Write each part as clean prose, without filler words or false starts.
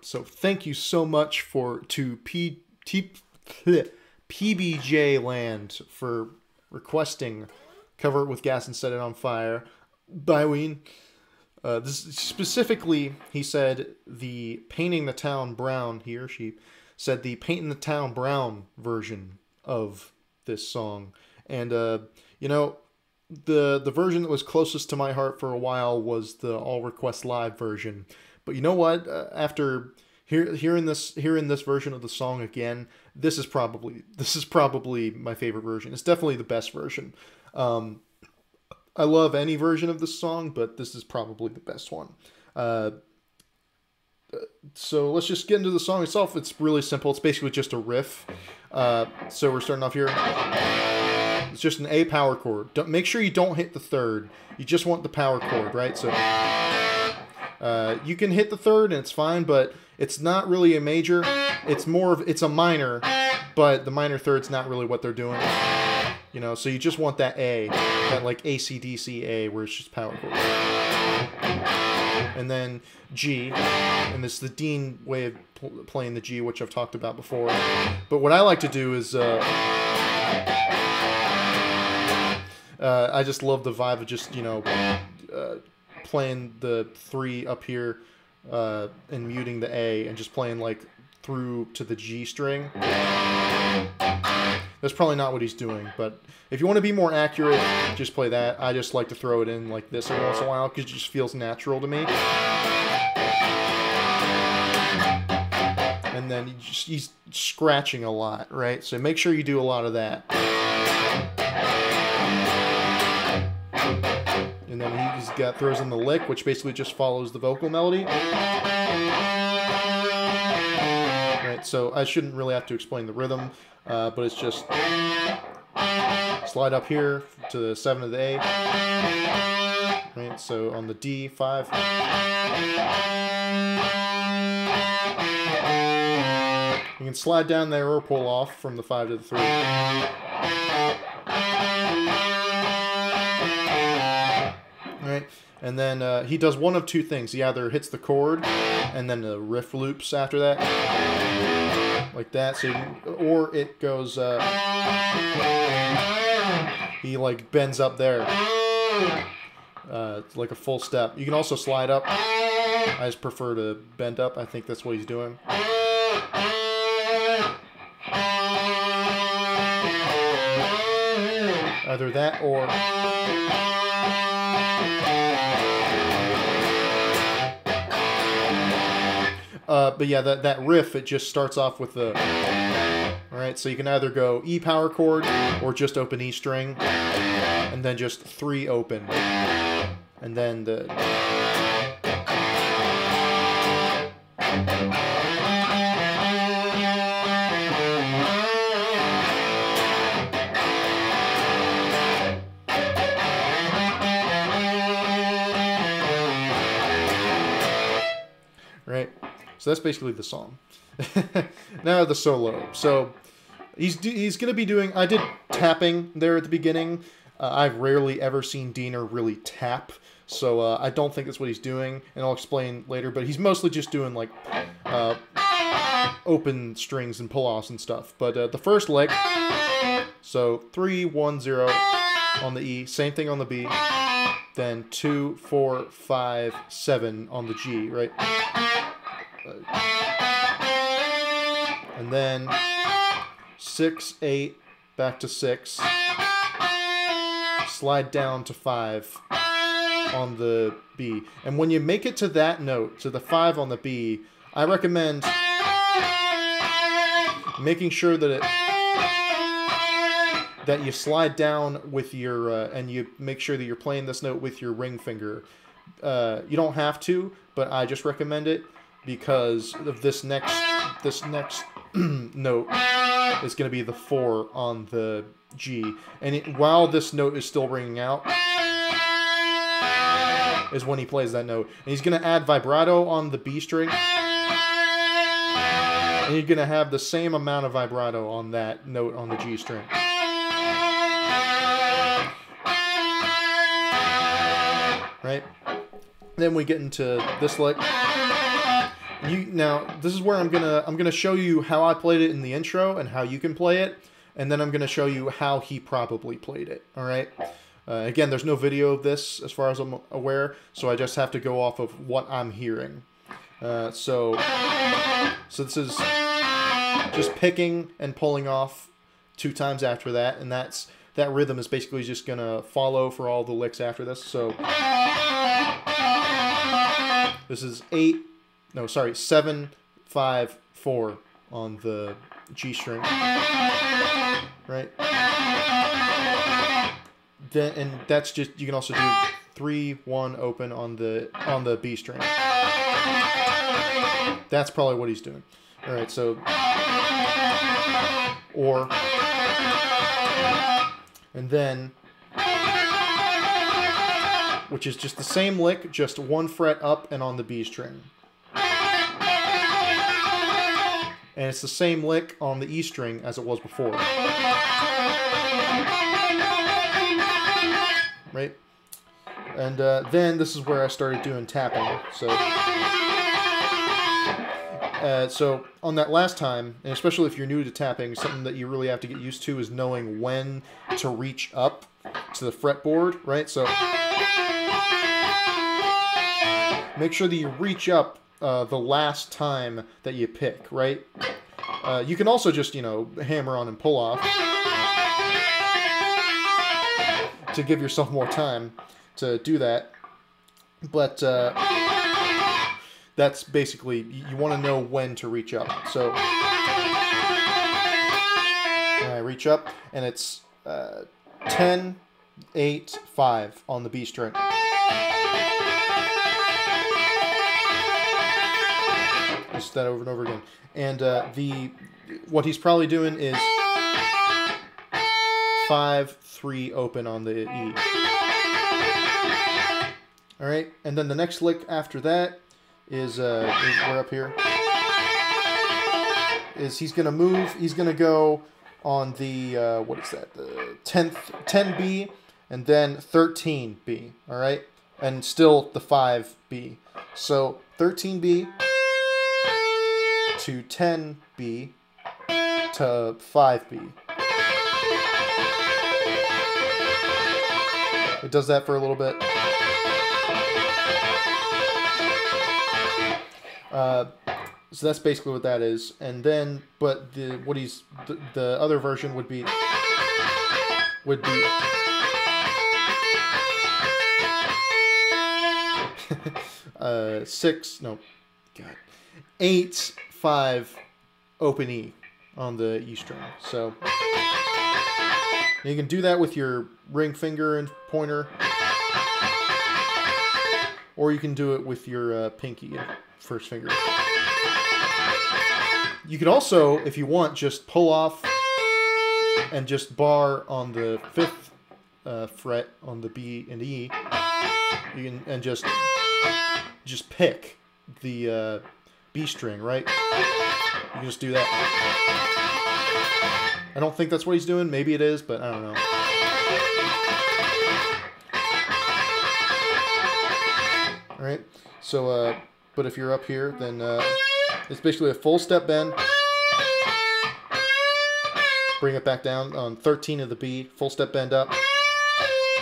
So thank you so much to PBJ Land for requesting Cover It With Gas and Set It On Fire by Ween. This specifically, he said the Painting the Town Brown, he or she said the Painting the Town Brown version of this song. And, you know, the version that was closest to my heart for a while was the All Request Live version. But you know what? After hearing this version of the song again, this is probably my favorite version. It's definitely the best version. I love any version of this song, but this is probably the best one. So let's just get into the song itself. It's really simple. It's basically just a riff. So we're starting off here. It's just an A power chord. Make sure you don't hit the third. You just want the power chord, right? So you can hit the third and it's fine, but it's not really a major. It's a minor, but the minor third's not really what they're doing. You know, so you just want that A, that like AC/DC A, where it's just power chord. And then G, and this is the Dean way of playing the G, which I've talked about before. But what I like to do is, I just love the vibe of just, you know, playing the 3 up here and muting the A and just playing like through to the G string. That's probably not what he's doing, but if you want to be more accurate, just play that. I just like to throw it in like this every once in a while because it just feels natural to me. And then he's scratching a lot, right? So make sure you do a lot of that. And then he throws in the lick, which basically just follows the vocal melody. Right, so I shouldn't really have to explain the rhythm, but it's just slide up here to the 7 of the A. Right, so on the D, 5. You can slide down there or pull off from the 5 to the 3. Right, and then he does one of two things. He either hits the chord and then the riff loops after that, like that. So, or it goes. He like bends up there, like a full step. You can also slide up. I just prefer to bend up. I think that's what he's doing. Either that or. But yeah, that riff, it just starts off with the... Alright, so you can either go E power chord, or just open E string, and then just 3 open. And then the... Right? So that's basically the song. Now the solo. So he's going to be doing... I did tapping there at the beginning. I've rarely ever seen Diener really tap. So I don't think that's what he's doing. And I'll explain later. But he's mostly just doing like open strings and pull-offs and stuff. But the first leg... So 3, 1, 0 on the E. Same thing on the B. Then 2, 4, 5, 7 on the G, right? And then 6, 8, back to 6. Slide down to 5 on the B. And when you make it to that note, to the 5 on the B, I recommend making sure that you slide down with your, and you make sure that you're playing this note with your ring finger. You don't have to, but I just recommend it because of this next note is going to be the 4 on the G. And while this note is still ringing out is when he plays that note. And he's going to add vibrato on the B string. And you're going to have the same amount of vibrato on that note on the G string. Right? Then we get into this lick. Now this is where I'm gonna show you how I played it in the intro and how you can play it, and then I'm gonna show you how he probably played it. All right. Again, there's no video of this as far as I'm aware, so I just have to go off of what I'm hearing. So this is just picking and pulling off 2 times after that, and that rhythm is basically just gonna follow for all the licks after this. So this is 7, 5, 4 on the G string, right? Then, and that's just, you can also do 3, 1 open on the B string. That's probably what he's doing. All right, so or, and then, which is just the same lick, just 1 fret up and on the B string. And it's the same lick on the E string as it was before. Right? And then this is where I started doing tapping. So on that last time, and especially if you're new to tapping, something that you really have to get used to is knowing when to reach up to the fretboard, right? So make sure that you reach up the last time that you pick, right? You can also just, hammer on and pull off to give yourself more time to do that. But that's basically, you want to know when to reach up. So I reach up, and it's 10, 8, 5 on the B string. Just that over and over again. And what he's probably doing is 5, 3 open on the E. All right, and then the next lick after that is we're up here. Is he's gonna move? He's gonna go on the what is that? The 10B, and then 13B. All right, and still the 5B. So 13B to 10B to 5B. It does that for a little bit. So that's basically what that is. And then, but the other version would be 8, 5 open E on the E string. So you can do that with your ring finger and pointer, or you can do it with your pinky and first finger. You could also, if you want, just pull off and just bar on the 5th fret on the B and E. You can, and just pick the B string, right? You can just do that. I don't think that's what he's doing. Maybe it is, but I don't know. All right. So, but if you're up here, then it's basically a full step bend. Bring it back down on 13 of the B. Full step bend up.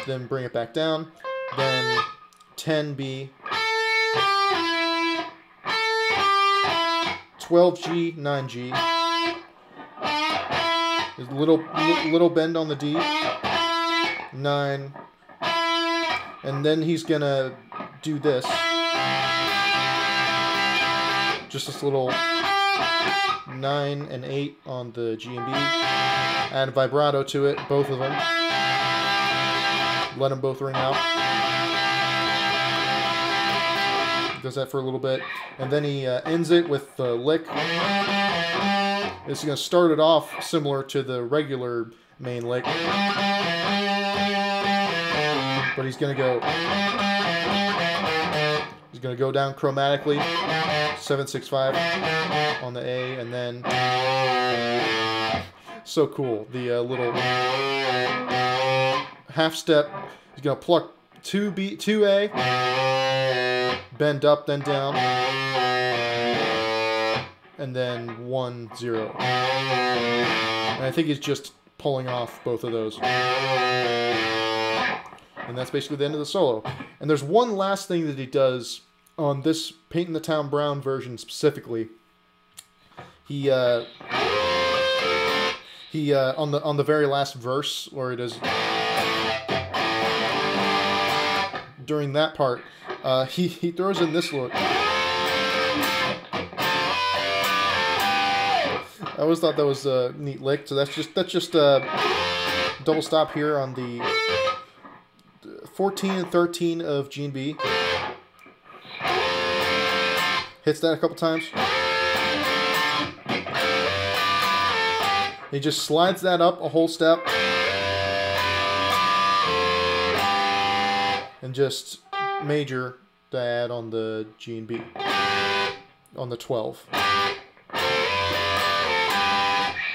Then bring it back down. Then 10B. 12G, 9G. There's a little bend on the D. 9. And then he's gonna do this. Just this little 9 and 8 on the G and B. Add vibrato to it, both of them. Let them both ring out. Does that for a little bit. And then he ends it with the lick. It's going to start it off similar to the regular main lick. But he's going to go... He's going to go down chromatically. 7, 6, 5 on the A, and then so cool. The little half step. He's gonna pluck 2A, bend up, then down, and then 1, 0. And I think he's just pulling off both of those. And that's basically the end of the solo. And there's one last thing that he does on this Painting the Town Brown version specifically. He on the very last verse where it is during that part, he throws in this look. I always thought that was a neat lick. So that's just a double stop here on the 14 and 13 of G and B. Hits that a couple times. He just slides that up a whole step. And just major to add on the G and B. On the 12.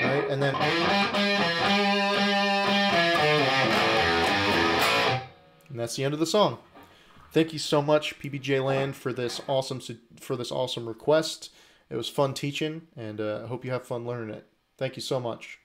Alright, and then... And that's the end of the song. Thank you so much, PBJ Land, for this awesome request. It was fun teaching, and I hope you have fun learning it. Thank you so much.